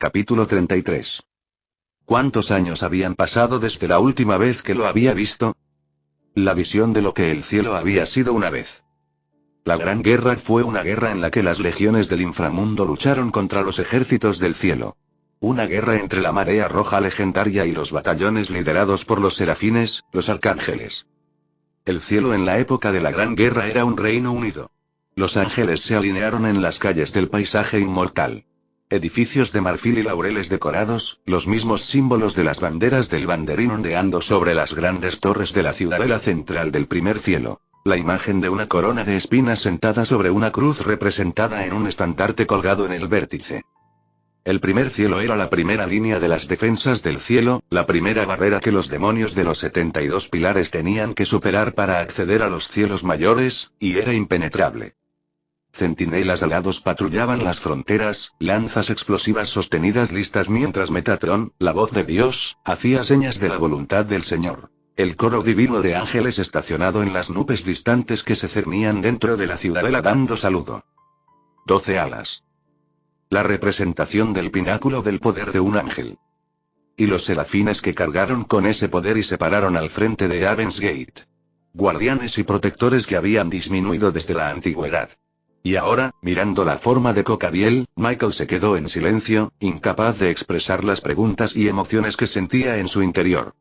Capítulo 33. ¿Cuántos años habían pasado desde la última vez que lo había visto? La visión de lo que el cielo había sido una vez. La Gran Guerra fue una guerra en la que las legiones del inframundo lucharon contra los ejércitos del cielo. Una guerra entre la marea roja legendaria y los batallones liderados por los serafines, los arcángeles. El cielo en la época de la Gran Guerra era un reino unido. Los ángeles se alinearon en las calles del paisaje inmortal. Edificios de marfil y laureles decorados, los mismos símbolos de las banderas del banderín ondeando sobre las grandes torres de la ciudadela central del primer cielo. La imagen de una corona de espinas sentada sobre una cruz representada en un estandarte colgado en el vértice. El primer cielo era la primera línea de las defensas del cielo, la primera barrera que los demonios de los 72 pilares tenían que superar para acceder a los cielos mayores, y era impenetrable. Centinelas alados patrullaban las fronteras, lanzas explosivas sostenidas listas mientras Metatron, la voz de Dios, hacía señas de la voluntad del Señor. El coro divino de ángeles estacionado en las nubes distantes que se cernían dentro de la ciudadela dando saludo. 12 alas. La representación del pináculo del poder de un ángel. Y los serafines que cargaron con ese poder y se pararon al frente de Heaven's Gate. Guardianes y protectores que habían disminuido desde la antigüedad. Y ahora, mirando la forma de Cocabiel, Michael se quedó en silencio, incapaz de expresar las preguntas y emociones que sentía en su interior.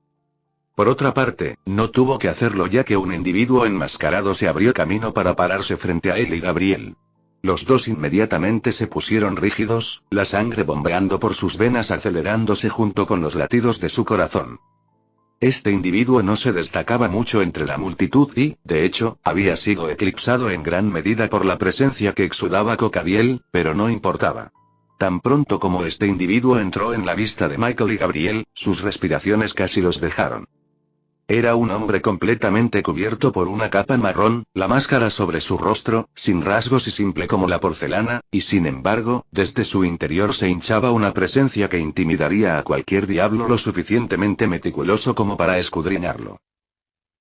Por otra parte, no tuvo que hacerlo ya que un individuo enmascarado se abrió camino para pararse frente a él y Gabriel. Los dos inmediatamente se pusieron rígidos, la sangre bombeando por sus venas acelerándose junto con los latidos de su corazón. Este individuo no se destacaba mucho entre la multitud y, de hecho, había sido eclipsado en gran medida por la presencia que exudaba Cocabiel, pero no importaba. Tan pronto como este individuo entró en la vista de Michael y Gabriel, sus respiraciones casi los dejaron. Era un hombre completamente cubierto por una capa marrón, la máscara sobre su rostro, sin rasgos y simple como la porcelana, y sin embargo, desde su interior se hinchaba una presencia que intimidaría a cualquier diablo lo suficientemente meticuloso como para escudriñarlo.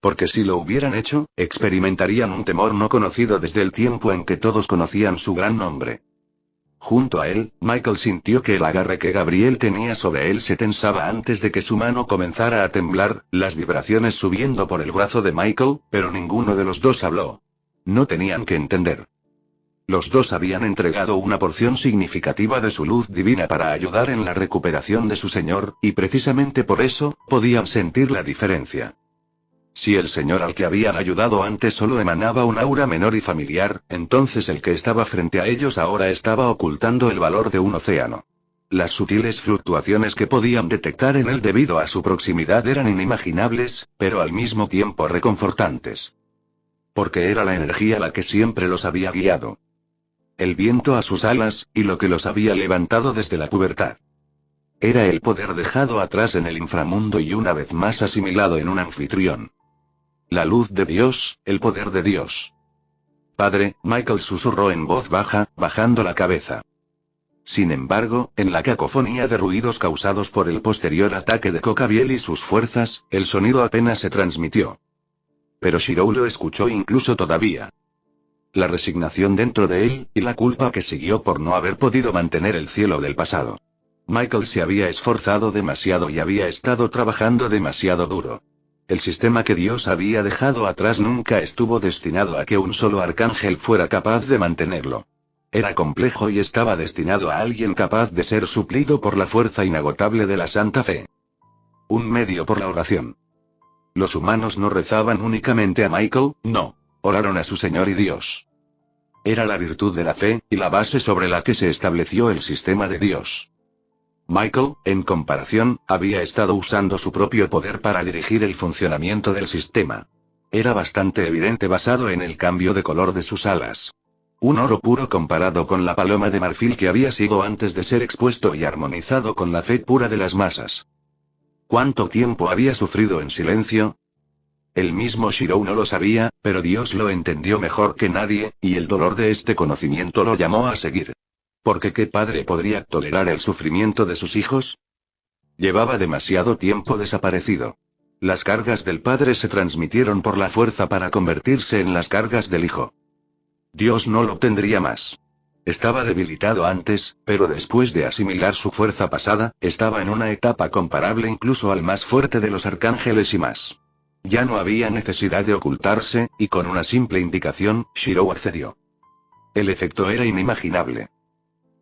Porque si lo hubieran hecho, experimentarían un temor no conocido desde el tiempo en que todos conocían su gran nombre. Junto a él, Michael sintió que el agarre que Gabriel tenía sobre él se tensaba antes de que su mano comenzara a temblar, las vibraciones subiendo por el brazo de Michael, pero ninguno de los dos habló. No tenían que entender. Los dos habían entregado una porción significativa de su luz divina para ayudar en la recuperación de su señor, y precisamente por eso, podían sentir la diferencia. Si el señor al que habían ayudado antes solo emanaba un aura menor y familiar, entonces el que estaba frente a ellos ahora estaba ocultando el valor de un océano. Las sutiles fluctuaciones que podían detectar en él debido a su proximidad eran inimaginables, pero al mismo tiempo reconfortantes. Porque era la energía la que siempre los había guiado. El viento a sus alas, y lo que los había levantado desde la pubertad. Era el poder dejado atrás en el inframundo y una vez más asimilado en un anfitrión. La luz de Dios, el poder de Dios. Padre, Michael susurró en voz baja, bajando la cabeza. Sin embargo, en la cacofonía de ruidos causados por el posterior ataque de Cocabiel y sus fuerzas, el sonido apenas se transmitió. Pero Shirou lo escuchó incluso todavía. La resignación dentro de él, y la culpa que siguió por no haber podido mantener el cielo del pasado. Michael se había esforzado demasiado y había estado trabajando demasiado duro. El sistema que Dios había dejado atrás nunca estuvo destinado a que un solo arcángel fuera capaz de mantenerlo. Era complejo y estaba destinado a alguien capaz de ser suplido por la fuerza inagotable de la Santa Fe. Un medio por la oración. Los humanos no rezaban únicamente a Michael, no, oraron a su Señor y Dios. Era la virtud de la fe, y la base sobre la que se estableció el sistema de Dios. Michael, en comparación, había estado usando su propio poder para dirigir el funcionamiento del sistema. Era bastante evidente basado en el cambio de color de sus alas. Un oro puro comparado con la paloma de marfil que había sido antes de ser expuesto y armonizado con la fe pura de las masas. ¿Cuánto tiempo había sufrido en silencio? El mismo Shirou no lo sabía, pero Dios lo entendió mejor que nadie, y el dolor de este conocimiento lo llamó a seguir. Porque ¿qué padre podría tolerar el sufrimiento de sus hijos? Llevaba demasiado tiempo desaparecido. Las cargas del padre se transmitieron por la fuerza para convertirse en las cargas del hijo. Dios no lo tendría más. Estaba debilitado antes, pero después de asimilar su fuerza pasada, estaba en una etapa comparable incluso al más fuerte de los arcángeles y más. Ya no había necesidad de ocultarse, y con una simple indicación, Shirou accedió. El efecto era inimaginable.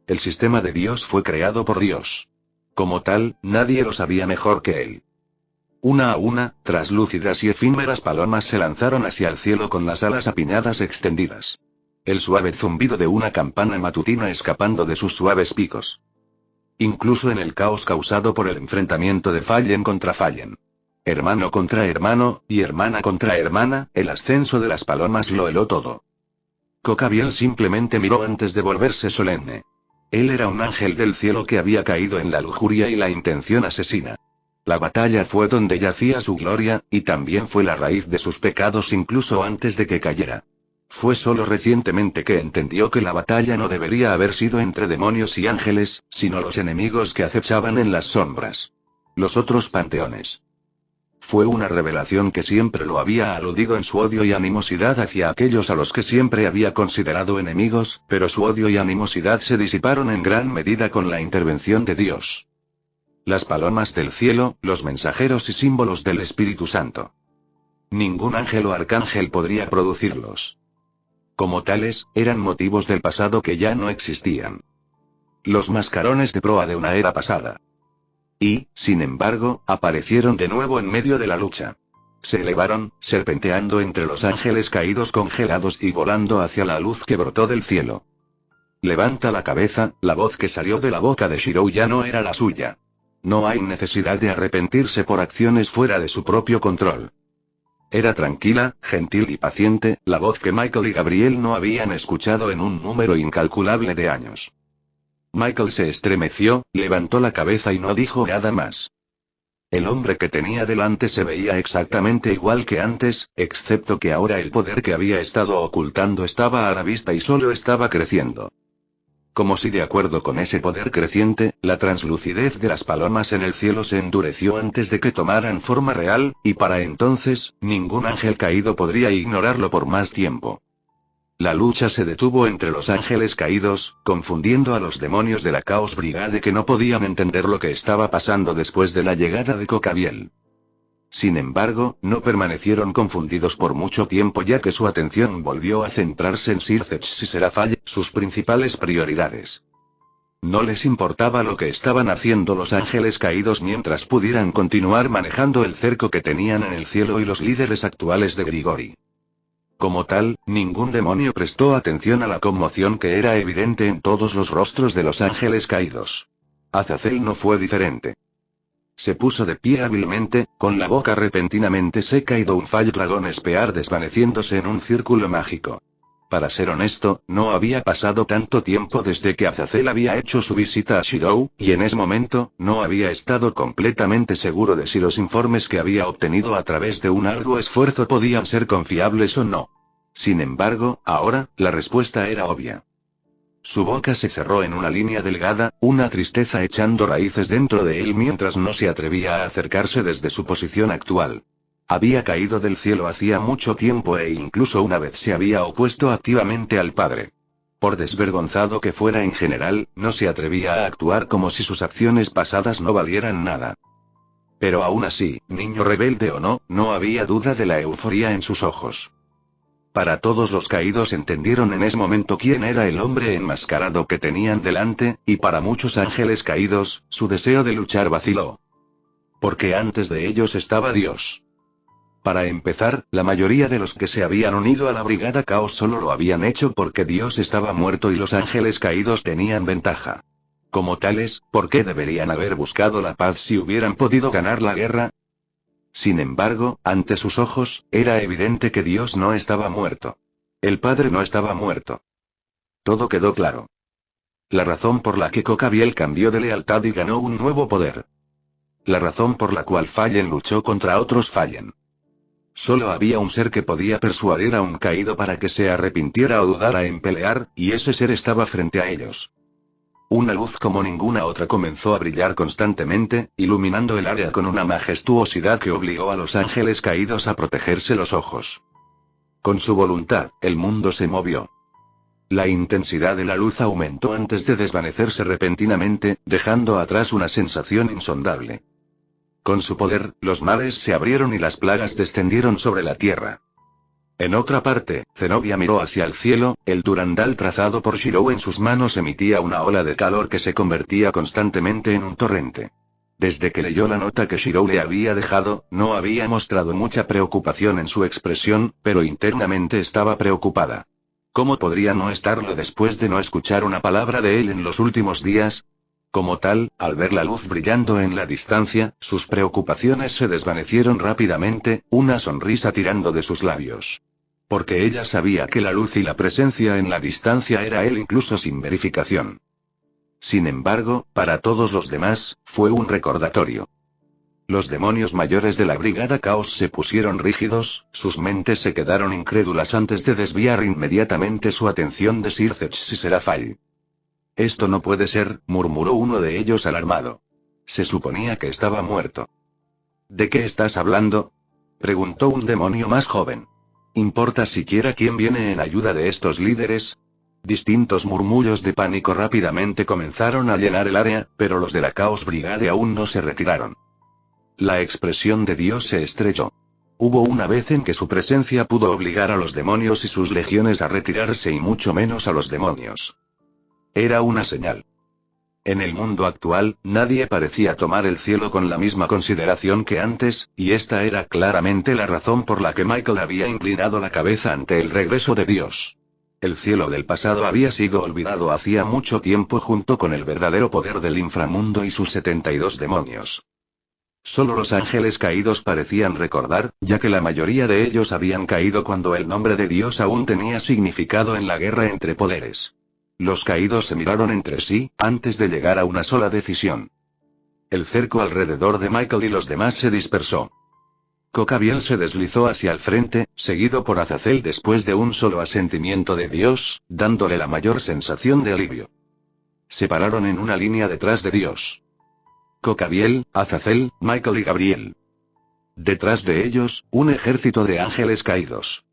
El sistema de Dios fue creado por Dios. Como tal, nadie lo sabía mejor que él. Una a una, traslúcidas y efímeras palomas se lanzaron hacia el cielo con las alas apiñadas extendidas. El suave zumbido de una campana matutina escapando de sus suaves picos. Incluso en el caos causado por el enfrentamiento de Fallen contra Fallen. Hermano contra hermano, y hermana contra hermana, el ascenso de las palomas lo heló todo. Cocabiel simplemente miró antes de volverse solemne. Él era un ángel del cielo que había caído en la lujuria y la intención asesina. La batalla fue donde yacía su gloria, y también fue la raíz de sus pecados incluso antes de que cayera. Fue solo recientemente que entendió que la batalla no debería haber sido entre demonios y ángeles, sino los enemigos que acechaban en las sombras. Los otros panteones. Fue una revelación que siempre lo había aludido en su odio y animosidad hacia aquellos a los que siempre había considerado enemigos, pero su odio y animosidad se disiparon en gran medida con la intervención de Dios. Las palomas del cielo, los mensajeros y símbolos del Espíritu Santo. Ningún ángel o arcángel podría producirlos. Como tales, eran motivos del pasado que ya no existían. Los mascarones de proa de una era pasada. Y, sin embargo, aparecieron de nuevo en medio de la lucha. Se elevaron, serpenteando entre los ángeles caídos congelados y volando hacia la luz que brotó del cielo. Levanta la cabeza, la voz que salió de la boca de Shirou ya no era la suya. No hay necesidad de arrepentirse por acciones fuera de su propio control. Era tranquila, gentil y paciente, la voz que Michael y Gabriel no habían escuchado en un número incalculable de años. Michael se estremeció, levantó la cabeza y no dijo nada más. El hombre que tenía delante se veía exactamente igual que antes, excepto que ahora el poder que había estado ocultando estaba a la vista y solo estaba creciendo. Como si de acuerdo con ese poder creciente, la translucidez de las palomas en el cielo se endureció antes de que tomaran forma real, y para entonces, ningún ángel caído podría ignorarlo por más tiempo. La lucha se detuvo entre los ángeles caídos, confundiendo a los demonios de la Chaos Brigade que no podían entender lo que estaba pasando después de la llegada de Cocabiel. Sin embargo, no permanecieron confundidos por mucho tiempo ya que su atención volvió a centrarse en Sirceps y Serafall, sus principales prioridades. No les importaba lo que estaban haciendo los ángeles caídos mientras pudieran continuar manejando el cerco que tenían en el cielo y los líderes actuales de Grigori. Como tal, ningún demonio prestó atención a la conmoción que era evidente en todos los rostros de los ángeles caídos. Azazel no fue diferente. Se puso de pie hábilmente, con la boca repentinamente seca y Downfall Dragon Spear desvaneciéndose en un círculo mágico. Para ser honesto, no había pasado tanto tiempo desde que Azazel había hecho su visita a Shirou, y en ese momento, no había estado completamente seguro de si los informes que había obtenido a través de un arduo esfuerzo podían ser confiables o no. Sin embargo, ahora, la respuesta era obvia. Su boca se cerró en una línea delgada, una tristeza echando raíces dentro de él mientras no se atrevía a acercarse desde su posición actual. Había caído del cielo hacía mucho tiempo e incluso una vez se había opuesto activamente al padre. Por desvergonzado que fuera en general, no se atrevía a actuar como si sus acciones pasadas no valieran nada. Pero aún así, niño rebelde o no, no había duda de la euforia en sus ojos. Para todos los caídos entendieron en ese momento quién era el hombre enmascarado que tenían delante, y para muchos ángeles caídos, su deseo de luchar vaciló. Porque antes de ellos estaba Dios. Para empezar, la mayoría de los que se habían unido a la Brigada Caos solo lo habían hecho porque Dios estaba muerto y los ángeles caídos tenían ventaja. Como tales, ¿por qué deberían haber buscado la paz si hubieran podido ganar la guerra? Sin embargo, ante sus ojos, era evidente que Dios no estaba muerto. El Padre no estaba muerto. Todo quedó claro. La razón por la que Cocabiel cambió de lealtad y ganó un nuevo poder. La razón por la cual Fallen luchó contra otros Fallen. Solo había un ser que podía persuadir a un caído para que se arrepintiera o dudara en pelear, y ese ser estaba frente a ellos. Una luz como ninguna otra comenzó a brillar constantemente, iluminando el área con una majestuosidad que obligó a los ángeles caídos a protegerse los ojos. Con su voluntad, el mundo se movió. La intensidad de la luz aumentó antes de desvanecerse repentinamente, dejando atrás una sensación insondable. Con su poder, los mares se abrieron y las plagas descendieron sobre la tierra. En otra parte, Zenobia miró hacia el cielo, el Durandal trazado por Shirou en sus manos emitía una ola de calor que se convertía constantemente en un torrente. Desde que leyó la nota que Shirou le había dejado, no había mostrado mucha preocupación en su expresión, pero internamente estaba preocupada. ¿Cómo podría no estarlo después de no escuchar una palabra de él en los últimos días? Como tal, al ver la luz brillando en la distancia, sus preocupaciones se desvanecieron rápidamente, una sonrisa tirando de sus labios. Porque ella sabía que la luz y la presencia en la distancia era él incluso sin verificación. Sin embargo, para todos los demás, fue un recordatorio. Los demonios mayores de la Brigada Caos se pusieron rígidos, sus mentes se quedaron incrédulas antes de desviar inmediatamente su atención de Sircex y Serafall. Esto no puede ser, murmuró uno de ellos alarmado. Se suponía que estaba muerto. ¿De qué estás hablando?, preguntó un demonio más joven. ¿Importa siquiera quién viene en ayuda de estos líderes? Distintos murmullos de pánico rápidamente comenzaron a llenar el área, pero los de la Caos Brigade aún no se retiraron. La expresión de Dios se estrelló. Hubo una vez en que su presencia pudo obligar a los demonios y sus legiones a retirarse y mucho menos a los demonios. Era una señal. En el mundo actual, nadie parecía tomar el cielo con la misma consideración que antes, y esta era claramente la razón por la que Michael había inclinado la cabeza ante el regreso de Dios. El cielo del pasado había sido olvidado hacía mucho tiempo junto con el verdadero poder del inframundo y sus 72 demonios. Solo los ángeles caídos parecían recordar, ya que la mayoría de ellos habían caído cuando el nombre de Dios aún tenía significado en la guerra entre poderes. Los caídos se miraron entre sí, antes de llegar a una sola decisión. El cerco alrededor de Michael y los demás se dispersó. Cocabiel se deslizó hacia el frente, seguido por Azazel después de un solo asentimiento de Dios, dándole la mayor sensación de alivio. Se pararon en una línea detrás de Dios. Cocabiel, Azazel, Michael y Gabriel. Detrás de ellos, un ejército de ángeles caídos.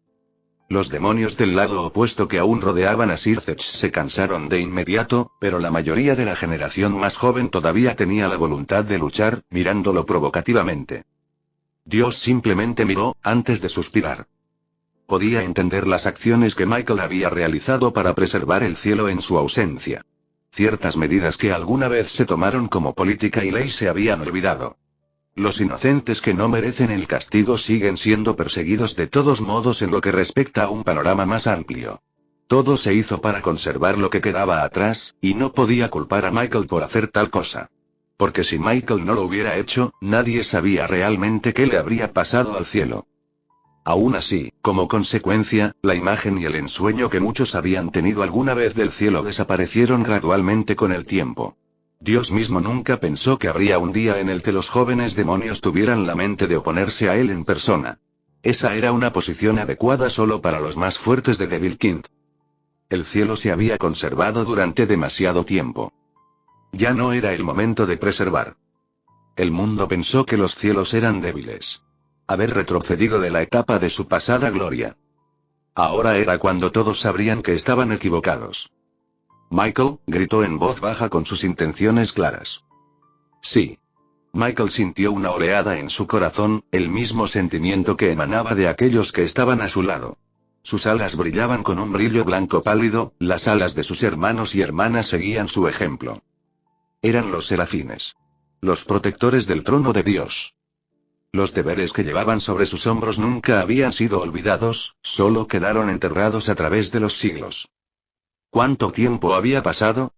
Los demonios del lado opuesto que aún rodeaban a Sircex se cansaron de inmediato, pero la mayoría de la generación más joven todavía tenía la voluntad de luchar, mirándolo provocativamente. Dios simplemente miró, antes de suspirar. Podía entender las acciones que Michael había realizado para preservar el cielo en su ausencia. Ciertas medidas que alguna vez se tomaron como política y ley se habían olvidado. Los inocentes que no merecen el castigo siguen siendo perseguidos de todos modos en lo que respecta a un panorama más amplio. Todo se hizo para conservar lo que quedaba atrás, y no podía culpar a Michael por hacer tal cosa. Porque si Michael no lo hubiera hecho, nadie sabía realmente qué le habría pasado al cielo. Aún así, como consecuencia, la imagen y el ensueño que muchos habían tenido alguna vez del cielo desaparecieron gradualmente con el tiempo. Dios mismo nunca pensó que habría un día en el que los jóvenes demonios tuvieran la mente de oponerse a él en persona. Esa era una posición adecuada solo para los más fuertes de Devil King. El cielo se había conservado durante demasiado tiempo. Ya no era el momento de preservar. El mundo pensó que los cielos eran débiles. Haber retrocedido de la etapa de su pasada gloria. Ahora era cuando todos sabrían que estaban equivocados. Michael, gritó en voz baja con sus intenciones claras. Sí. Michael sintió una oleada en su corazón, el mismo sentimiento que emanaba de aquellos que estaban a su lado. Sus alas brillaban con un brillo blanco pálido, las alas de sus hermanos y hermanas seguían su ejemplo. Eran los serafines. Los protectores del trono de Dios. Los deberes que llevaban sobre sus hombros nunca habían sido olvidados, solo quedaron enterrados a través de los siglos. ¿Cuánto tiempo había pasado?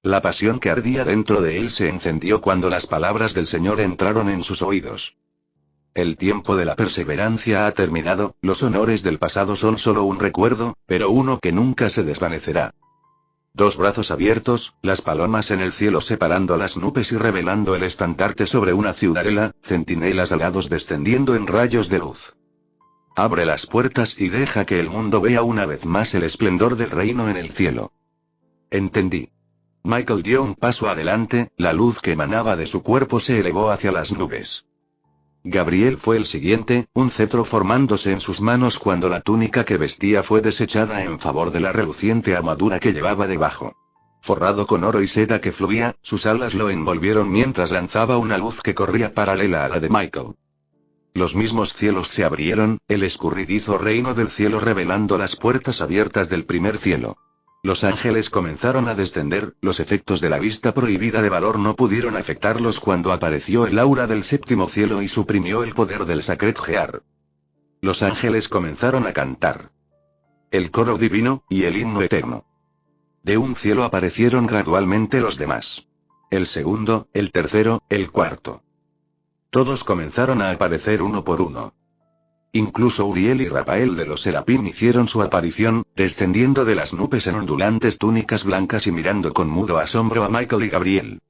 La pasión que ardía dentro de él se encendió cuando las palabras del Señor entraron en sus oídos. El tiempo de la perseverancia ha terminado, los honores del pasado son solo un recuerdo, pero uno que nunca se desvanecerá. Dos brazos abiertos, las palomas en el cielo separando las nubes y revelando el estandarte sobre una ciudadela, centinelas alados descendiendo en rayos de luz. Abre las puertas y deja que el mundo vea una vez más el esplendor del reino en el cielo. Entendí. Michael dio un paso adelante, la luz que emanaba de su cuerpo se elevó hacia las nubes. Gabriel fue el siguiente, un cetro formándose en sus manos cuando la túnica que vestía fue desechada en favor de la reluciente armadura que llevaba debajo. Forrado con oro y seda que fluía, sus alas lo envolvieron mientras lanzaba una luz que corría paralela a la de Michael. Los mismos cielos se abrieron, el escurridizo reino del cielo revelando las puertas abiertas del primer cielo. Los ángeles comenzaron a descender, los efectos de la vista prohibida de valor no pudieron afectarlos cuando apareció el aura del séptimo cielo y suprimió el poder del Sacred Gear. Los ángeles comenzaron a cantar el coro divino, y el himno eterno. De un cielo aparecieron gradualmente los demás. El segundo, el tercero, el cuarto. Todos comenzaron a aparecer uno por uno. Incluso Uriel y Rafael de los Serapín hicieron su aparición, descendiendo de las nubes en ondulantes túnicas blancas y mirando con mudo asombro a Michael y Gabriel.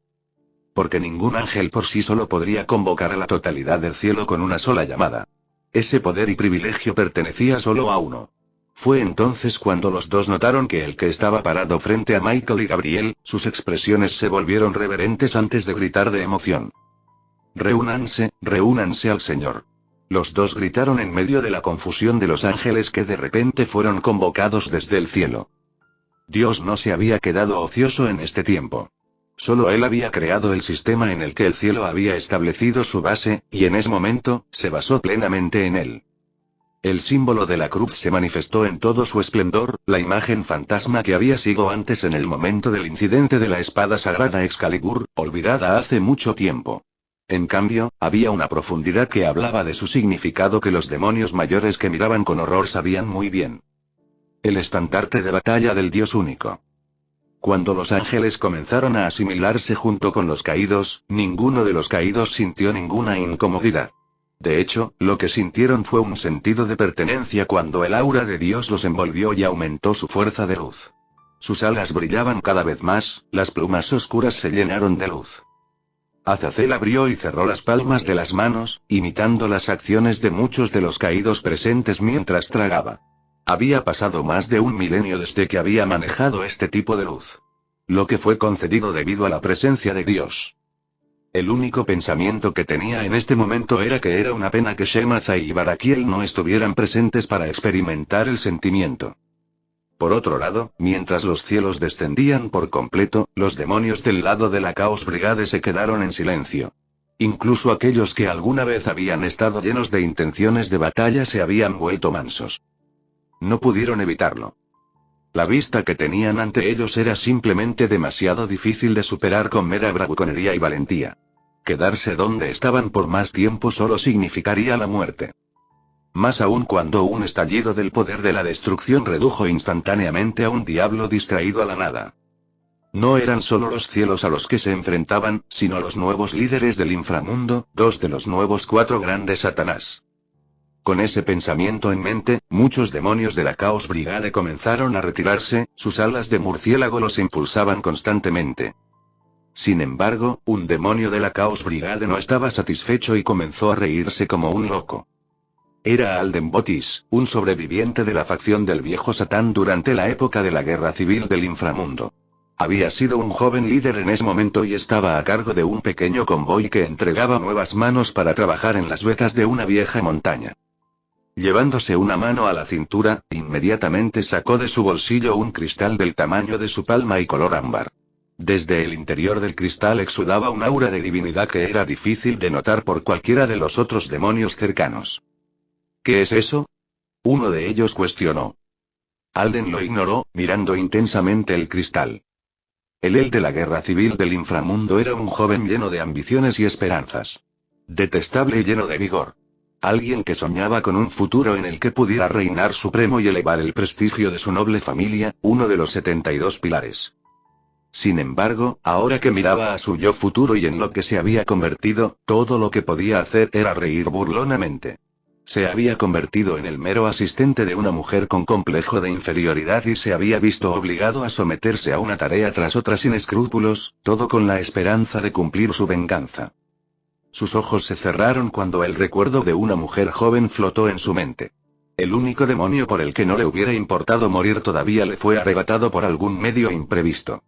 Porque ningún ángel por sí solo podría convocar a la totalidad del cielo con una sola llamada. Ese poder y privilegio pertenecía solo a uno. Fue entonces cuando los dos notaron que el que estaba parado frente a Michael y Gabriel, sus expresiones se volvieron reverentes antes de gritar de emoción. Reúnanse al Señor. Los dos gritaron en medio de la confusión de los ángeles que de repente fueron convocados desde el cielo. Dios no se había quedado ocioso en este tiempo. Solo Él había creado el sistema en el que el cielo había establecido su base, y en ese momento, se basó plenamente en él. El símbolo de la cruz se manifestó en todo su esplendor, la imagen fantasma que había sido antes en el momento del incidente de la espada sagrada Excalibur, olvidada hace mucho tiempo. En cambio, había una profundidad que hablaba de su significado que los demonios mayores que miraban con horror sabían muy bien. El estandarte de batalla del Dios único. Cuando los ángeles comenzaron a asimilarse junto con los caídos, ninguno de los caídos sintió ninguna incomodidad. De hecho, lo que sintieron fue un sentido de pertenencia cuando el aura de Dios los envolvió y aumentó su fuerza de luz. Sus alas brillaban cada vez más, las plumas oscuras se llenaron de luz. Azazel abrió y cerró las palmas de las manos, imitando las acciones de muchos de los caídos presentes mientras tragaba. Había pasado más de 1 milenio desde que había manejado este tipo de luz. Lo que fue concedido debido a la presencia de Dios. El único pensamiento que tenía en este momento era que era una pena que Shemaza y Barakiel no estuvieran presentes para experimentar el sentimiento. Por otro lado, mientras los cielos descendían por completo, los demonios del lado de la Chaos Brigade se quedaron en silencio. Incluso aquellos que alguna vez habían estado llenos de intenciones de batalla se habían vuelto mansos. No pudieron evitarlo. La vista que tenían ante ellos era simplemente demasiado difícil de superar con mera bravuconería y valentía. Quedarse donde estaban por más tiempo solo significaría la muerte. Más aún cuando un estallido del poder de la destrucción redujo instantáneamente a un diablo distraído a la nada. No eran solo los cielos a los que se enfrentaban, sino los nuevos líderes del inframundo, 2 de los nuevos 4 grandes Satanás. Con ese pensamiento en mente, muchos demonios de la Chaos Brigade comenzaron a retirarse, sus alas de murciélago los impulsaban constantemente. Sin embargo, un demonio de la Chaos Brigade no estaba satisfecho y comenzó a reírse como un loco. Era Alden Botis, un sobreviviente de la facción del viejo Satán durante la época de la guerra civil del inframundo. Había sido un joven líder en ese momento y estaba a cargo de un pequeño convoy que entregaba nuevas manos para trabajar en las vetas de una vieja montaña. Llevándose una mano a la cintura, inmediatamente sacó de su bolsillo un cristal del tamaño de su palma y color ámbar. Desde el interior del cristal exudaba un aura de divinidad que era difícil de notar por cualquiera de los otros demonios cercanos. ¿Qué es eso? Uno de ellos cuestionó. Alden lo ignoró, mirando intensamente el cristal. El de la guerra civil del inframundo era un joven lleno de ambiciones y esperanzas. Detestable y lleno de vigor. Alguien que soñaba con un futuro en el que pudiera reinar supremo y elevar el prestigio de su noble familia, uno de los 72 pilares. Sin embargo, ahora que miraba a su yo futuro y en lo que se había convertido, todo lo que podía hacer era reír burlonamente. Se había convertido en el mero asistente de una mujer con complejo de inferioridad y se había visto obligado a someterse a una tarea tras otra sin escrúpulos, todo con la esperanza de cumplir su venganza. Sus ojos se cerraron cuando el recuerdo de una mujer joven flotó en su mente. El único demonio por el que no le hubiera importado morir todavía le fue arrebatado por algún medio imprevisto.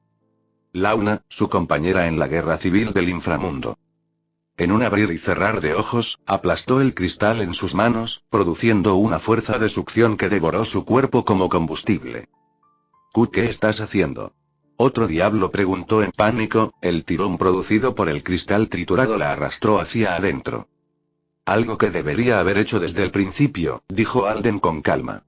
Launa, su compañera en la guerra civil del inframundo. En un abrir y cerrar de ojos, aplastó el cristal en sus manos, produciendo una fuerza de succión que devoró su cuerpo como combustible. Q, ¿qué estás haciendo? Otro diablo preguntó en pánico, el tirón producido por el cristal triturado la arrastró hacia adentro. Algo que debería haber hecho desde el principio, dijo Alden con calma.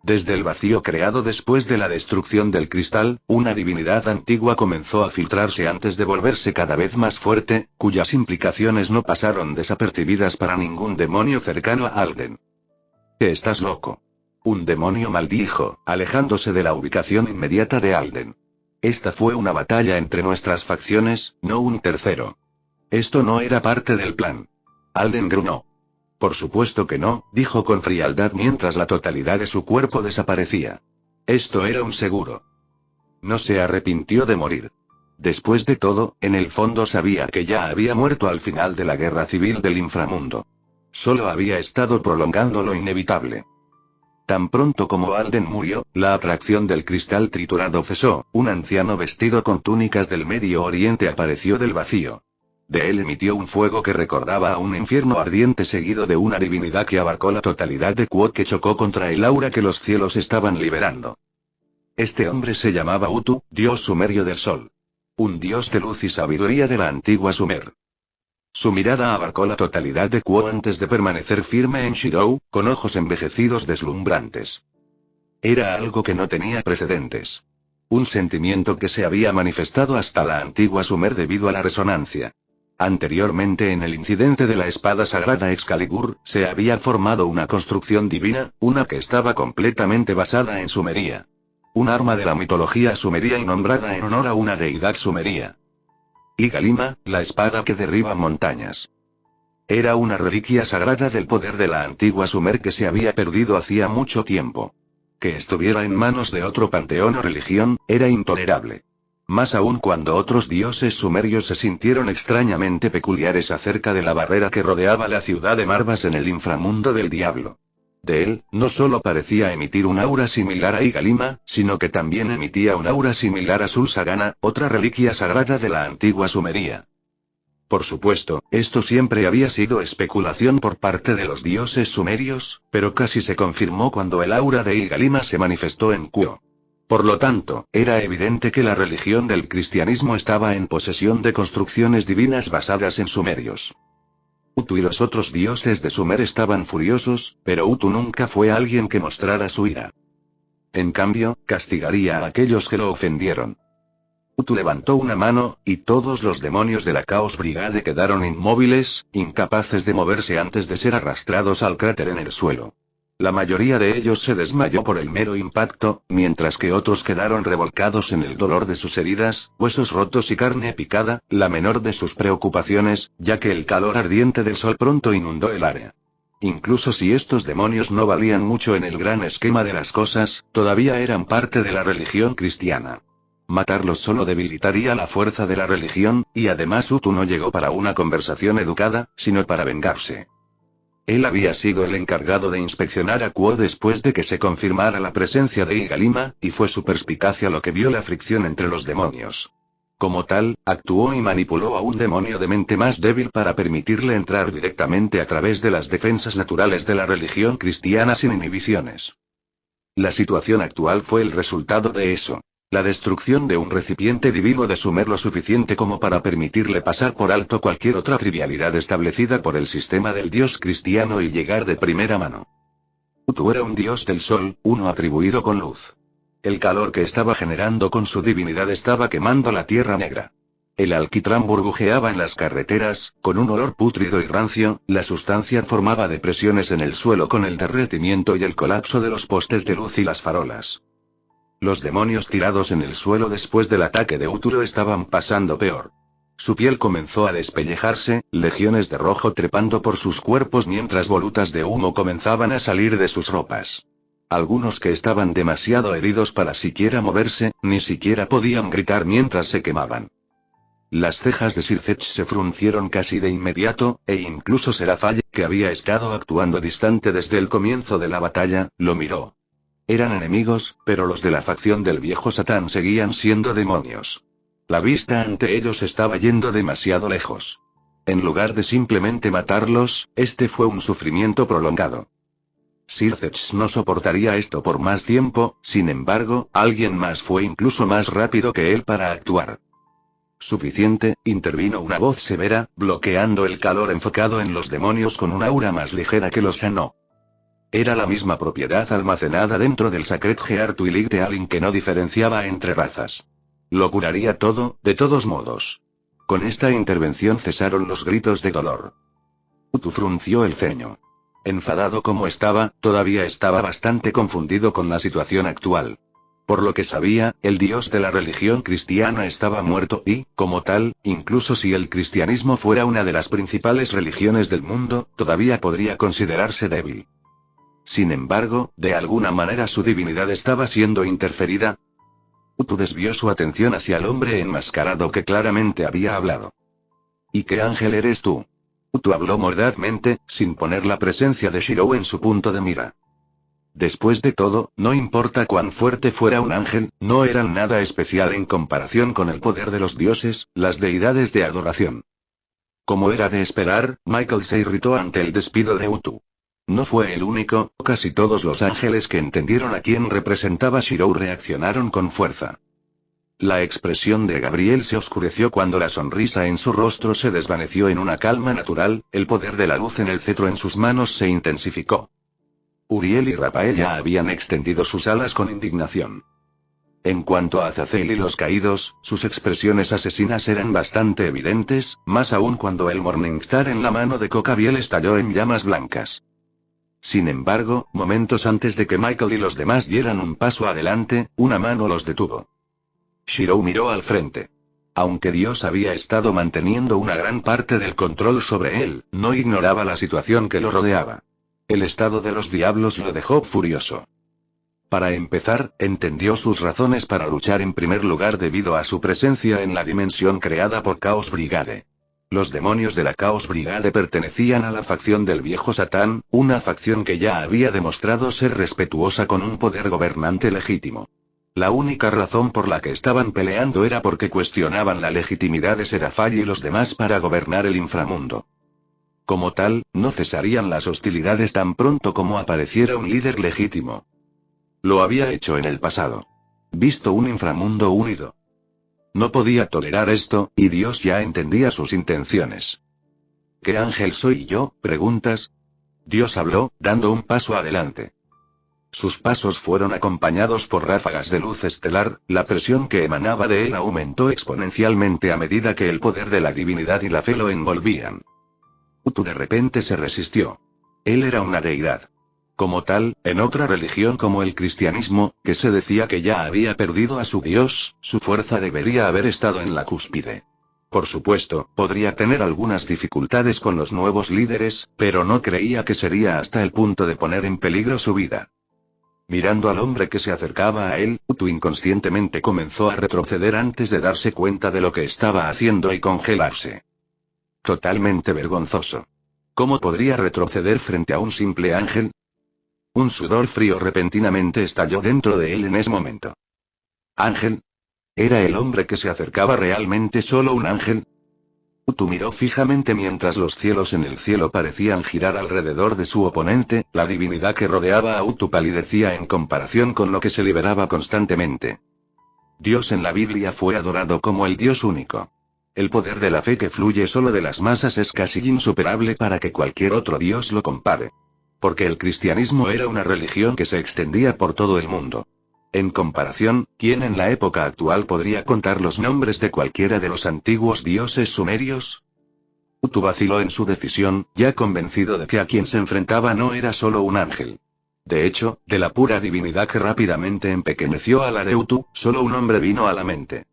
Desde el vacío creado después de la destrucción del cristal, una divinidad antigua comenzó a filtrarse antes de volverse cada vez más fuerte, cuyas implicaciones no pasaron desapercibidas para ningún demonio cercano a Alden. «¿Estás loco?» Un demonio maldijo, alejándose de la ubicación inmediata de Alden. Esta fue una batalla entre nuestras facciones, no un tercero. Esto no era parte del plan. Alden gruñó. Por supuesto que no, dijo con frialdad mientras la totalidad de su cuerpo desaparecía. Esto era un seguro. No se arrepintió de morir. Después de todo, en el fondo sabía que ya había muerto al final de la guerra civil del inframundo. Solo había estado prolongando lo inevitable. Tan pronto como Alden murió, la atracción del cristal triturado cesó, un anciano vestido con túnicas del Medio Oriente apareció del vacío. De él emitió un fuego que recordaba a un infierno ardiente seguido de una divinidad que abarcó la totalidad de Quod que chocó contra el aura que los cielos estaban liberando. Este hombre se llamaba Utu, dios sumerio del sol. Un dios de luz y sabiduría de la antigua Sumer. Su mirada abarcó la totalidad de Quo antes de permanecer firme en Shirou, con ojos envejecidos deslumbrantes. Era algo que no tenía precedentes. Un sentimiento que se había manifestado hasta la antigua Sumer debido a la resonancia. Anteriormente en el incidente de la espada sagrada Excalibur, se había formado una construcción divina, una que estaba completamente basada en Sumería. Un arma de la mitología sumería y nombrada en honor a una deidad sumería. Igalima, la espada que derriba montañas. Era una reliquia sagrada del poder de la antigua Sumer que se había perdido hacía mucho tiempo. Que estuviera en manos de otro panteón o religión, era intolerable. Más aún cuando otros dioses sumerios se sintieron extrañamente peculiares acerca de la barrera que rodeaba la ciudad de Marvas en el inframundo del diablo. De él, no solo parecía emitir un aura similar a Igalima, sino que también emitía un aura similar a Sul-Sagana, otra reliquia sagrada de la antigua Sumería. Por supuesto, esto siempre había sido especulación por parte de los dioses sumerios, pero casi se confirmó cuando el aura de Igalima se manifestó en Quo. Por lo tanto, era evidente que la religión del cristianismo estaba en posesión de construcciones divinas basadas en sumerios. Utu y los otros dioses de Sumer estaban furiosos, pero Utu nunca fue alguien que mostrara su ira. En cambio, castigaría a aquellos que lo ofendieron. Utu levantó una mano, y todos los demonios de la Chaos Brigade quedaron inmóviles, incapaces de moverse antes de ser arrastrados al cráter en el suelo. La mayoría de ellos se desmayó por el mero impacto, mientras que otros quedaron revolcados en el dolor de sus heridas, huesos rotos y carne picada, la menor de sus preocupaciones, ya que el calor ardiente del sol pronto inundó el área. Incluso si estos demonios no valían mucho en el gran esquema de las cosas, todavía eran parte de la religión cristiana. Matarlos solo debilitaría la fuerza de la religión, y además Utu no llegó para una conversación educada, sino para vengarse. Él había sido el encargado de inspeccionar a Quo después de que se confirmara la presencia de Igalima, y fue su perspicacia lo que vio la fricción entre los demonios. Como tal, actuó y manipuló a un demonio de mente más débil para permitirle entrar directamente a través de las defensas naturales de la religión cristiana sin inhibiciones. La situación actual fue el resultado de eso. La destrucción de un recipiente divino de Sumer lo suficiente como para permitirle pasar por alto cualquier otra trivialidad establecida por el sistema del dios cristiano y llegar de primera mano. Utu era un dios del sol, uno atribuido con luz. El calor que estaba generando con su divinidad estaba quemando la tierra negra. El alquitrán burbujeaba en las carreteras, con un olor pútrido y rancio, la sustancia formaba depresiones en el suelo con el derretimiento y el colapso de los postes de luz y las farolas. Los demonios tirados en el suelo después del ataque de Utu estaban pasando peor. Su piel comenzó a despellejarse, legiones de rojo trepando por sus cuerpos mientras volutas de humo comenzaban a salir de sus ropas. Algunos que estaban demasiado heridos para siquiera moverse, ni siquiera podían gritar mientras se quemaban. Las cejas de Sircech se fruncieron casi de inmediato, e incluso Seraphale, que había estado actuando distante desde el comienzo de la batalla, lo miró. Eran enemigos, pero los de la facción del viejo Satán seguían siendo demonios. La vista ante ellos estaba yendo demasiado lejos. En lugar de simplemente matarlos, este fue un sufrimiento prolongado. Sircex no soportaría esto por más tiempo, sin embargo, alguien más fue incluso más rápido que él para actuar. Suficiente, intervino una voz severa, bloqueando el calor enfocado en los demonios con un aura más ligera que los sanó. Era la misma propiedad almacenada dentro del Sacred Heart Twilig de Alin que no diferenciaba entre razas. Lo curaría todo, de todos modos. Con esta intervención cesaron los gritos de dolor. Utu frunció el ceño. Enfadado como estaba, todavía estaba bastante confundido con la situación actual. Por lo que sabía, el dios de la religión cristiana estaba muerto y, como tal, incluso si el cristianismo fuera una de las principales religiones del mundo, todavía podría considerarse débil. Sin embargo, de alguna manera su divinidad estaba siendo interferida. Utu desvió su atención hacia el hombre enmascarado que claramente había hablado. ¿Y qué ángel eres tú? Utu habló mordazmente, sin poner la presencia de Shirou en su punto de mira. Después de todo, no importa cuán fuerte fuera un ángel, no eran nada especial en comparación con el poder de los dioses, las deidades de adoración. Como era de esperar, Michael se irritó ante el despido de Utu. No fue el único, casi todos los ángeles que entendieron a quién representaba Shirou reaccionaron con fuerza. La expresión de Gabriel se oscureció cuando la sonrisa en su rostro se desvaneció en una calma natural, el poder de la luz en el cetro en sus manos se intensificó. Uriel y Rafael ya habían extendido sus alas con indignación. En cuanto a Azazel y los caídos, sus expresiones asesinas eran bastante evidentes, más aún cuando el Morningstar en la mano de Cocabiel estalló en llamas blancas. Sin embargo, momentos antes de que Michael y los demás dieran un paso adelante, una mano los detuvo. Shirou miró al frente. Aunque Dios había estado manteniendo una gran parte del control sobre él, no ignoraba la situación que lo rodeaba. El estado de los diablos lo dejó furioso. Para empezar, entendió sus razones para luchar en primer lugar debido a su presencia en la dimensión creada por Chaos Brigade. Los demonios de la Chaos Brigade pertenecían a la facción del viejo Satán, una facción que ya había demostrado ser respetuosa con un poder gobernante legítimo. La única razón por la que estaban peleando era porque cuestionaban la legitimidad de Serafall y los demás para gobernar el inframundo. Como tal, no cesarían las hostilidades tan pronto como apareciera un líder legítimo. Lo había hecho en el pasado. Visto un inframundo unido. No podía tolerar esto, y Dios ya entendía sus intenciones. ¿Qué ángel soy yo? ¿Preguntas? Dios habló, dando un paso adelante. Sus pasos fueron acompañados por ráfagas de luz estelar, la presión que emanaba de él aumentó exponencialmente a medida que el poder de la divinidad y la fe lo envolvían. Utu de repente se resistió. Él era una deidad. Como tal, en otra religión como el cristianismo, que se decía que ya había perdido a su Dios, su fuerza debería haber estado en la cúspide. Por supuesto, podría tener algunas dificultades con los nuevos líderes, pero no creía que sería hasta el punto de poner en peligro su vida. Mirando al hombre que se acercaba a él, Utu inconscientemente comenzó a retroceder antes de darse cuenta de lo que estaba haciendo y congelarse. Totalmente vergonzoso. ¿Cómo podría retroceder frente a un simple ángel? Un sudor frío repentinamente estalló dentro de él en ese momento. ¿Ángel? ¿Era el hombre que se acercaba realmente solo un ángel? Utu miró fijamente mientras los cielos en el cielo parecían girar alrededor de su oponente, la divinidad que rodeaba a Utu palidecía en comparación con lo que se liberaba constantemente. Dios en la Biblia fue adorado como el Dios único. El poder de la fe que fluye solo de las masas es casi insuperable para que cualquier otro Dios lo compare. Porque el cristianismo era una religión que se extendía por todo el mundo. En comparación, ¿quién en la época actual podría contar los nombres de cualquiera de los antiguos dioses sumerios? Utu vaciló en su decisión, ya convencido de que a quien se enfrentaba no era solo un ángel. De hecho, de la pura divinidad que rápidamente empequeñeció a la de Utu, solo un hombre vino a la mente.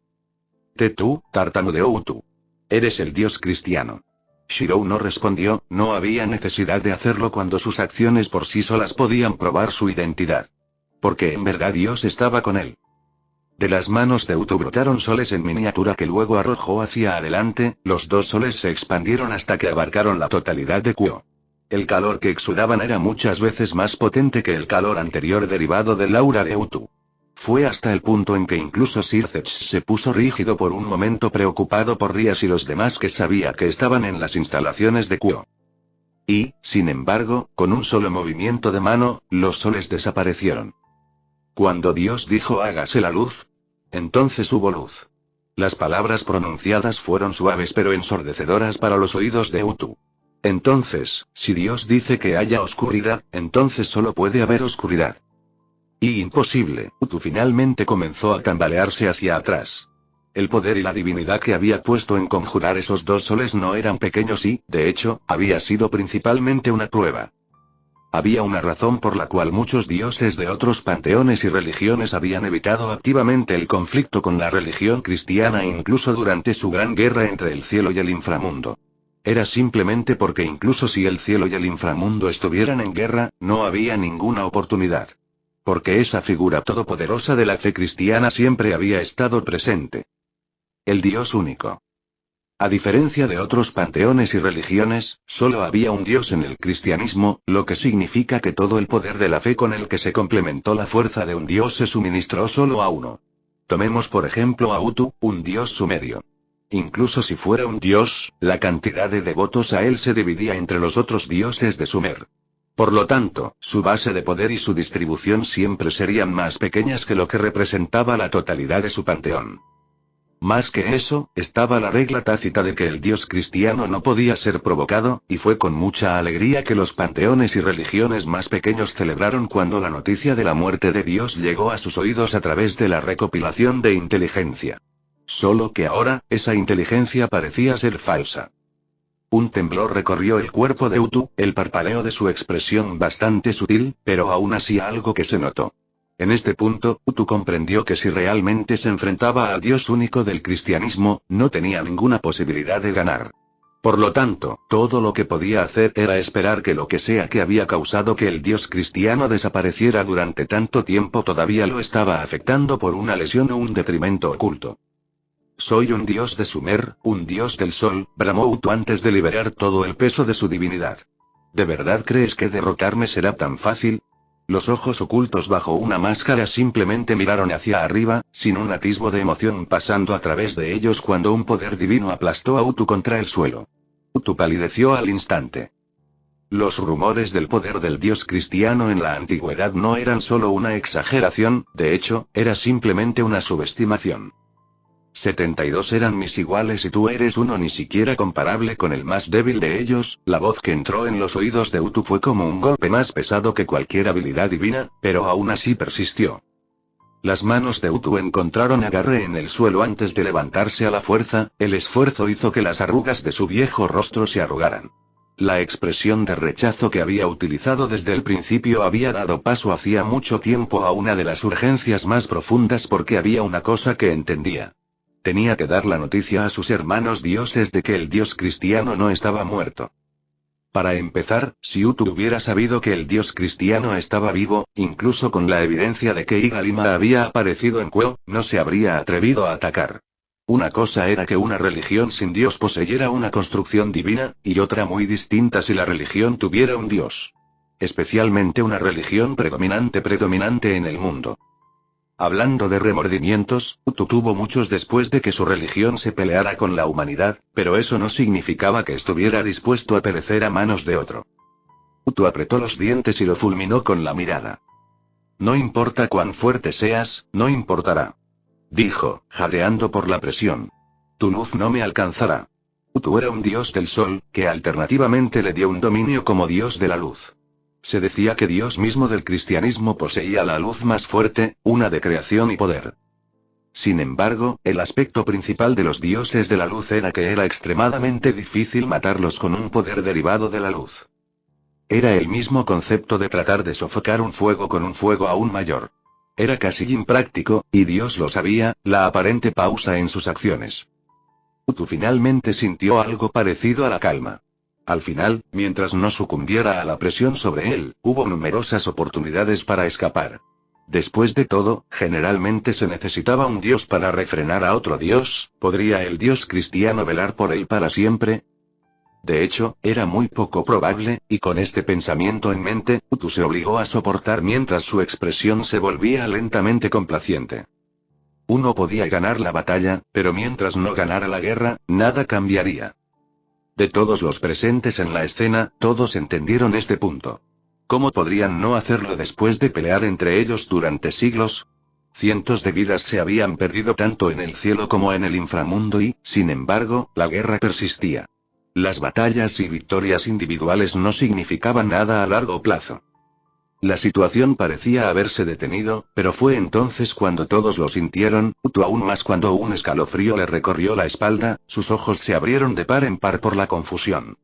Tú, tartamudeó Utu. Eres el dios cristiano. Shirou no respondió, no había necesidad de hacerlo cuando sus acciones por sí solas podían probar su identidad. Porque en verdad Dios estaba con él. De las manos de Utu brotaron soles en miniatura que luego arrojó hacia adelante, los dos soles se expandieron hasta que abarcaron la totalidad de Kuo. El calor que exudaban era muchas veces más potente que el calor anterior derivado del aura de Utu. Fue hasta el punto en que incluso Sir Zetch se puso rígido por un momento, preocupado por Rias y los demás que sabía que estaban en las instalaciones de Kuo. Y, sin embargo, con un solo movimiento de mano, los soles desaparecieron. Cuando Dios dijo hágase la luz, entonces hubo luz. Las palabras pronunciadas fueron suaves pero ensordecedoras para los oídos de Utu. Entonces, si Dios dice que haya oscuridad, entonces solo puede haber oscuridad. Y imposible, Utu finalmente comenzó a tambalearse hacia atrás. El poder y la divinidad que había puesto en conjurar esos dos soles no eran pequeños y, de hecho, había sido principalmente una prueba. Había una razón por la cual muchos dioses de otros panteones y religiones habían evitado activamente el conflicto con la religión cristiana incluso durante su gran guerra entre el cielo y el inframundo. Era simplemente porque incluso si el cielo y el inframundo estuvieran en guerra, no había ninguna oportunidad. Porque esa figura todopoderosa de la fe cristiana siempre había estado presente. El Dios único. A diferencia de otros panteones y religiones, solo había un Dios en el cristianismo, lo que significa que todo el poder de la fe con el que se complementó la fuerza de un Dios se suministró solo a uno. Tomemos por ejemplo a Utu, un Dios sumerio. Incluso si fuera un Dios, la cantidad de devotos a él se dividía entre los otros dioses de Sumer. Por lo tanto, su base de poder y su distribución siempre serían más pequeñas que lo que representaba la totalidad de su panteón. Más que eso, estaba la regla tácita de que el Dios cristiano no podía ser provocado, y fue con mucha alegría que los panteones y religiones más pequeños celebraron cuando la noticia de la muerte de Dios llegó a sus oídos a través de la recopilación de inteligencia. Solo que ahora, esa inteligencia parecía ser falsa. Un temblor recorrió el cuerpo de Utu, el parpaleo de su expresión bastante sutil, pero aún así algo que se notó. En este punto, Utu comprendió que si realmente se enfrentaba al Dios único del cristianismo, no tenía ninguna posibilidad de ganar. Por lo tanto, todo lo que podía hacer era esperar que lo que sea que había causado que el Dios cristiano desapareciera durante tanto tiempo todavía lo estaba afectando por una lesión o un detrimento oculto. Soy un dios de Sumer, un dios del sol, bramó Utu antes de liberar todo el peso de su divinidad. ¿De verdad crees que derrotarme será tan fácil? Los ojos ocultos bajo una máscara simplemente miraron hacia arriba, sin un atisbo de emoción pasando a través de ellos cuando un poder divino aplastó a Utu contra el suelo. Utu palideció al instante. Los rumores del poder del dios cristiano en la antigüedad no eran solo una exageración, de hecho, era simplemente una subestimación. 72 eran mis iguales y tú eres uno ni siquiera comparable con el más débil de ellos. La voz que entró en los oídos de Utu fue como un golpe más pesado que cualquier habilidad divina, pero aún así persistió. Las manos de Utu encontraron agarre en el suelo antes de levantarse a la fuerza, el esfuerzo hizo que las arrugas de su viejo rostro se arrugaran. La expresión de rechazo que había utilizado desde el principio había dado paso hacía mucho tiempo a una de las urgencias más profundas porque había una cosa que entendía. Tenía que dar la noticia a sus hermanos dioses de que el dios cristiano no estaba muerto. Para empezar, si Utu hubiera sabido que el dios cristiano estaba vivo, incluso con la evidencia de que Igalima había aparecido en Kuo, no se habría atrevido a atacar. Una cosa era que una religión sin dios poseyera una construcción divina, y otra muy distinta si la religión tuviera un dios. Especialmente una religión predominante en el mundo. Hablando de remordimientos, Utu tuvo muchos después de que su religión se peleara con la humanidad, pero eso no significaba que estuviera dispuesto a perecer a manos de otro. Utu apretó los dientes y lo fulminó con la mirada. No importa cuán fuerte seas, no importará. Dijo, jadeando por la presión. Tu luz no me alcanzará. Utu era un dios del sol, que alternativamente le dio un dominio como dios de la luz. Se decía que Dios mismo del cristianismo poseía la luz más fuerte, una de creación y poder. Sin embargo, el aspecto principal de los dioses de la luz era que era extremadamente difícil matarlos con un poder derivado de la luz. Era el mismo concepto de tratar de sofocar un fuego con un fuego aún mayor. Era casi impráctico, y Dios lo sabía, la aparente pausa en sus acciones. Utu finalmente sintió algo parecido a la calma. Al final, mientras no sucumbiera a la presión sobre él, hubo numerosas oportunidades para escapar. Después de todo, generalmente se necesitaba un dios para refrenar a otro dios. ¿Podría el dios cristiano velar por él para siempre? De hecho, era muy poco probable, y con este pensamiento en mente, Utu se obligó a soportar mientras su expresión se volvía lentamente complaciente. Uno podía ganar la batalla, pero mientras no ganara la guerra, nada cambiaría. De todos los presentes en la escena, todos entendieron este punto. ¿Cómo podrían no hacerlo después de pelear entre ellos durante siglos? Cientos de vidas se habían perdido tanto en el cielo como en el inframundo y, sin embargo, la guerra persistía. Las batallas y victorias individuales no significaban nada a largo plazo. La situación parecía haberse detenido, pero fue entonces cuando todos lo sintieron, Utu aún más cuando un escalofrío le recorrió la espalda, sus ojos se abrieron de par en par por la confusión.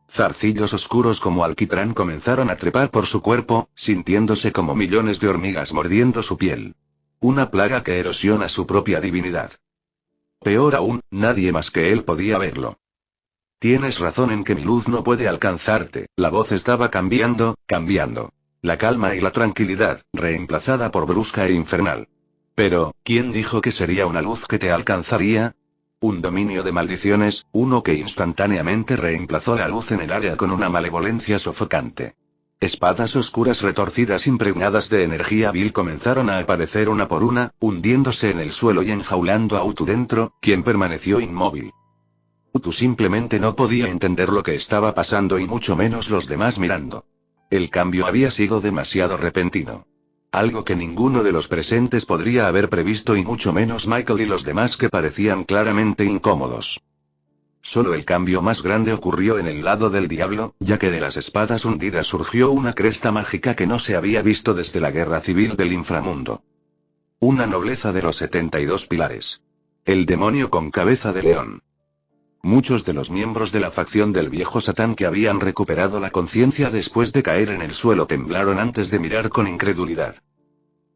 Zarcillos oscuros como alquitrán comenzaron a trepar por su cuerpo, sintiéndose como millones de hormigas mordiendo su piel. Una plaga que erosiona su propia divinidad. Peor aún, nadie más que él podía verlo. Tienes razón en que mi luz no puede alcanzarte, la voz estaba cambiando. La calma y la tranquilidad, reemplazada por brusca e infernal. Pero, ¿quién dijo que sería una luz que te alcanzaría? Un dominio de maldiciones, uno que instantáneamente reemplazó la luz en el área con una malevolencia sofocante. Espadas oscuras retorcidas impregnadas de energía vil comenzaron a aparecer una por una, hundiéndose en el suelo y enjaulando a Utu dentro, quien permaneció inmóvil. Utu simplemente no podía entender lo que estaba pasando y mucho menos los demás mirando. El cambio había sido demasiado repentino. Algo que ninguno de los presentes podría haber previsto y mucho menos Michael y los demás que parecían claramente incómodos. Solo el cambio más grande ocurrió en el lado del diablo, ya que de las espadas hundidas surgió una cresta mágica que no se había visto desde la guerra civil del inframundo. Una nobleza de los 72 pilares. El demonio con cabeza de león. Muchos de los miembros de la facción del viejo Satán que habían recuperado la conciencia después de caer en el suelo temblaron antes de mirar con incredulidad.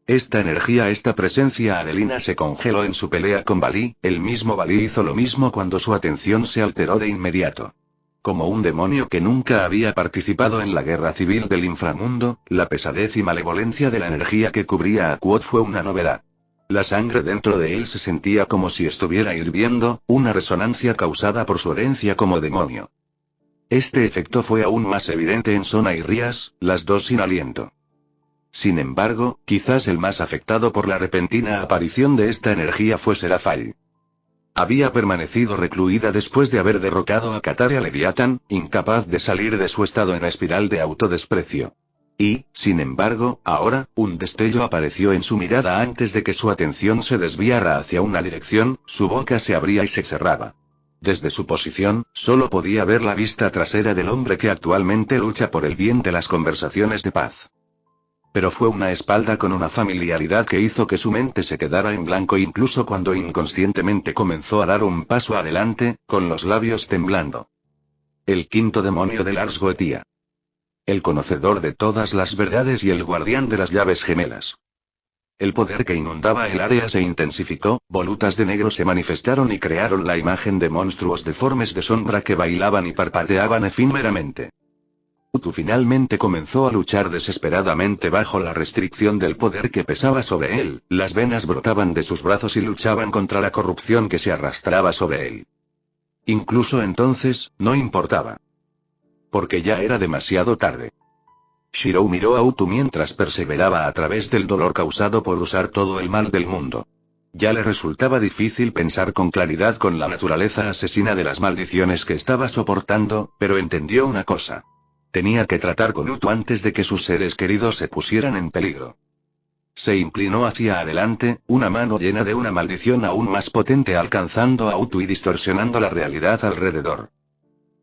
Esta presencia adelina se congeló en su pelea con Balí, el mismo Balí hizo lo mismo cuando su atención se alteró de inmediato. Como un demonio que nunca había participado en la guerra civil del inframundo, la pesadez y malevolencia de la energía que cubría a Quoth fue una novedad. La sangre dentro de él se sentía como si estuviera hirviendo, una resonancia causada por su herencia como demonio. Este efecto fue aún más evidente en Sona y Rías, las dos sin aliento. Sin embargo, quizás el más afectado por la repentina aparición de esta energía fue Serafall. Había permanecido recluida después de haber derrotado a Qatar y a Leviatán, incapaz de salir de su estado en espiral de autodesprecio. Y, sin embargo, ahora, un destello apareció en su mirada antes de que su atención se desviara hacia una dirección, su boca se abría y se cerraba. Desde su posición, solo podía ver la vista trasera del hombre que actualmente lucha por el bien de las conversaciones de paz. Pero fue una espalda con una familiaridad que hizo que su mente se quedara en blanco incluso cuando inconscientemente comenzó a dar un paso adelante, con los labios temblando. El quinto demonio de Lars Goetia. El conocedor de todas las verdades y el guardián de las llaves gemelas. El poder que inundaba el área se intensificó, volutas de negro se manifestaron y crearon la imagen de monstruos deformes de sombra que bailaban y parpadeaban efímeramente. Utu finalmente comenzó a luchar desesperadamente bajo la restricción del poder que pesaba sobre él, las venas brotaban de sus brazos y luchaban contra la corrupción que se arrastraba sobre él. Incluso entonces, no importaba. Porque ya era demasiado tarde. Shirou miró a Utu mientras perseveraba a través del dolor causado por usar todo el mal del mundo. Ya le resultaba difícil pensar con claridad con la naturaleza asesina de las maldiciones que estaba soportando, pero entendió una cosa. Tenía que tratar con Utu antes de que sus seres queridos se pusieran en peligro. Se inclinó hacia adelante, una mano llena de una maldición aún más potente alcanzando a Utu y distorsionando la realidad alrededor.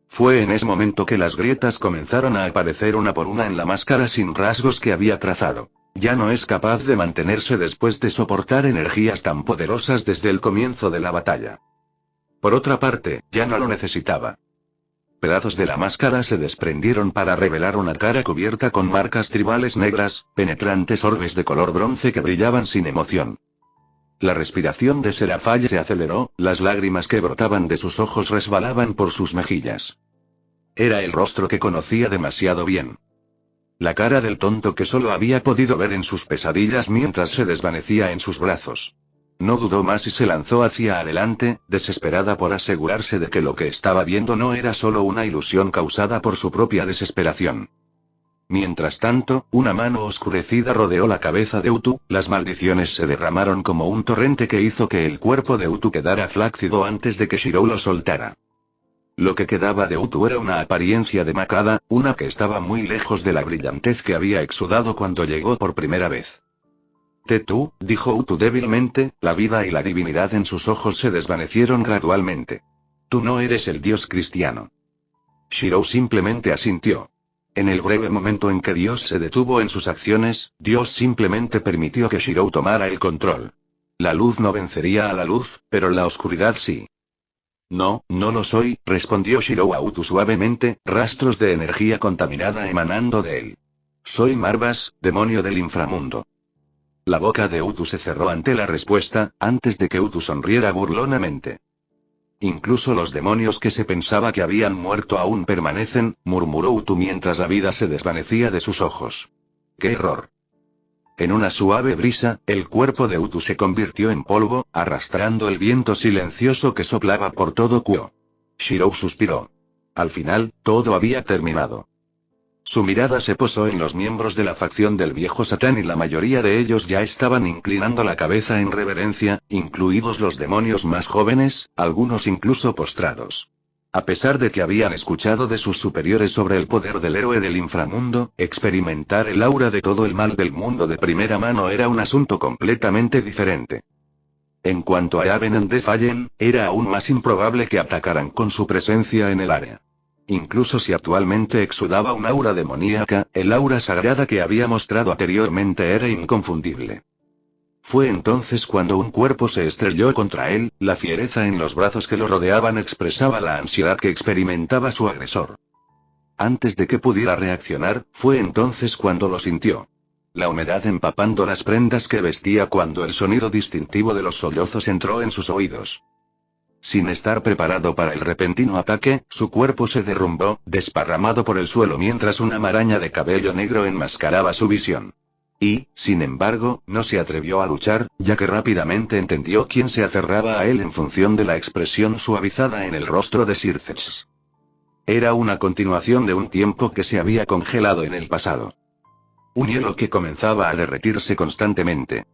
Fue en ese momento que las grietas comenzaron a aparecer una por una en la máscara sin rasgos que había trazado. Ya no es capaz de mantenerse después de soportar energías tan poderosas desde el comienzo de la batalla. Por otra parte, ya no lo necesitaba. Pedazos de la máscara se desprendieron para revelar una cara cubierta con marcas tribales negras, penetrantes orbes de color bronce que brillaban sin emoción. La respiración de Serafall se aceleró, las lágrimas que brotaban de sus ojos resbalaban por sus mejillas. Era el rostro que conocía demasiado bien. La cara del tonto que solo había podido ver en sus pesadillas mientras se desvanecía en sus brazos. no dudó más y se lanzó hacia adelante, desesperada por asegurarse de que lo que estaba viendo no era solo una ilusión causada por su propia desesperación. Mientras tanto, una mano oscurecida rodeó la cabeza de Utu, las maldiciones se derramaron como un torrente que hizo que el cuerpo de Utu quedara flácido antes de que Shirou lo soltara. Lo que quedaba de Utu era una apariencia demacrada, una que estaba muy lejos de la brillantez que había exudado cuando llegó por primera vez. Tú, dijo Utu débilmente, la vida y la divinidad en sus ojos se desvanecieron gradualmente. Tú no eres el dios cristiano. Shirou simplemente asintió. En el breve momento en que Dios se detuvo en sus acciones, Dios simplemente permitió que Shirou tomara el control. La luz no vencería a la luz, pero la oscuridad sí. No, no lo soy, respondió Shirou a Utu suavemente, rastros de energía contaminada emanando de él. Soy Marvas, demonio del inframundo. La boca de Utu se cerró ante la respuesta, antes de que Utu sonriera burlonamente. Incluso los demonios que se pensaba que habían muerto aún permanecen, murmuró Utu mientras la vida se desvanecía de sus ojos. ¡Qué error! En una suave brisa, el cuerpo de Utu se convirtió en polvo, arrastrando el viento silencioso que soplaba por todo Kuo. Shirou suspiró. Al final, todo había terminado. Su mirada se posó en los miembros de la facción del viejo Satán y la mayoría de ellos ya estaban inclinando la cabeza en reverencia, incluidos los demonios más jóvenes, algunos incluso postrados. A pesar de que habían escuchado de sus superiores sobre el poder del héroe del inframundo, experimentar el aura de todo el mal del mundo de primera mano era un asunto completamente diferente. En cuanto a Aven and the Fallen, era aún más improbable que atacaran con su presencia en el área. Incluso si actualmente exudaba un aura demoníaca, el aura sagrada que había mostrado anteriormente era inconfundible. Fue entonces cuando un cuerpo se estrelló contra él, la fiereza en los brazos que lo rodeaban expresaba la ansiedad que experimentaba su agresor. Antes de que pudiera reaccionar, fue entonces cuando lo sintió. La humedad empapando las prendas que vestía cuando el sonido distintivo de los sollozos entró en sus oídos. Sin estar preparado para el repentino ataque, su cuerpo se derrumbó, desparramado por el suelo mientras una maraña de cabello negro enmascaraba su visión. Y, sin embargo, no se atrevió a luchar, ya que rápidamente entendió quién se aferraba a él en función de la expresión suavizada en el rostro de Sircex. Era una continuación de un tiempo que se había congelado en el pasado. Un hielo que comenzaba a derretirse constantemente.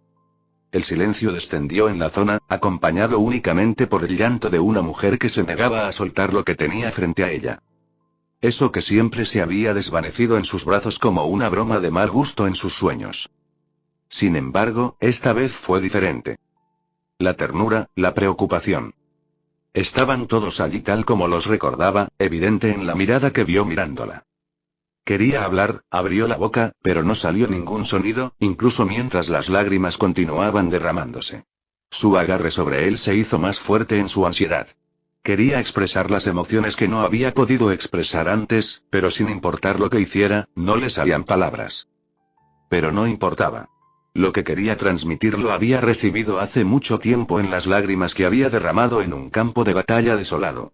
El silencio descendió en la zona, acompañado únicamente por el llanto de una mujer que se negaba a soltar lo que tenía frente a ella. Eso que siempre se había desvanecido en sus brazos como una broma de mal gusto en sus sueños. Sin embargo, esta vez fue diferente. La ternura, la preocupación. Estaban todos allí tal como los recordaba, evidente en la mirada que vio mirándola. Quería hablar, abrió la boca, pero no salió ningún sonido, incluso mientras las lágrimas continuaban derramándose. Su agarre sobre él se hizo más fuerte en su ansiedad. Quería expresar las emociones que no había podido expresar antes, pero sin importar lo que hiciera, no le salían palabras. Pero no importaba. Lo que quería transmitir lo había recibido hace mucho tiempo en las lágrimas que había derramado en un campo de batalla desolado.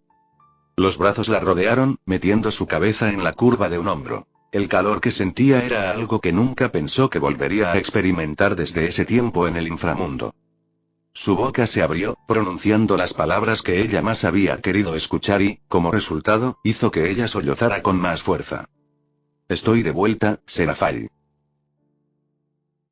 Los brazos la rodearon, metiendo su cabeza en la curva de un hombro. El calor que sentía era algo que nunca pensó que volvería a experimentar desde ese tiempo en el inframundo. Su boca se abrió, pronunciando las palabras que ella más había querido escuchar y, como resultado, hizo que ella sollozara con más fuerza. Estoy de vuelta, Serafall.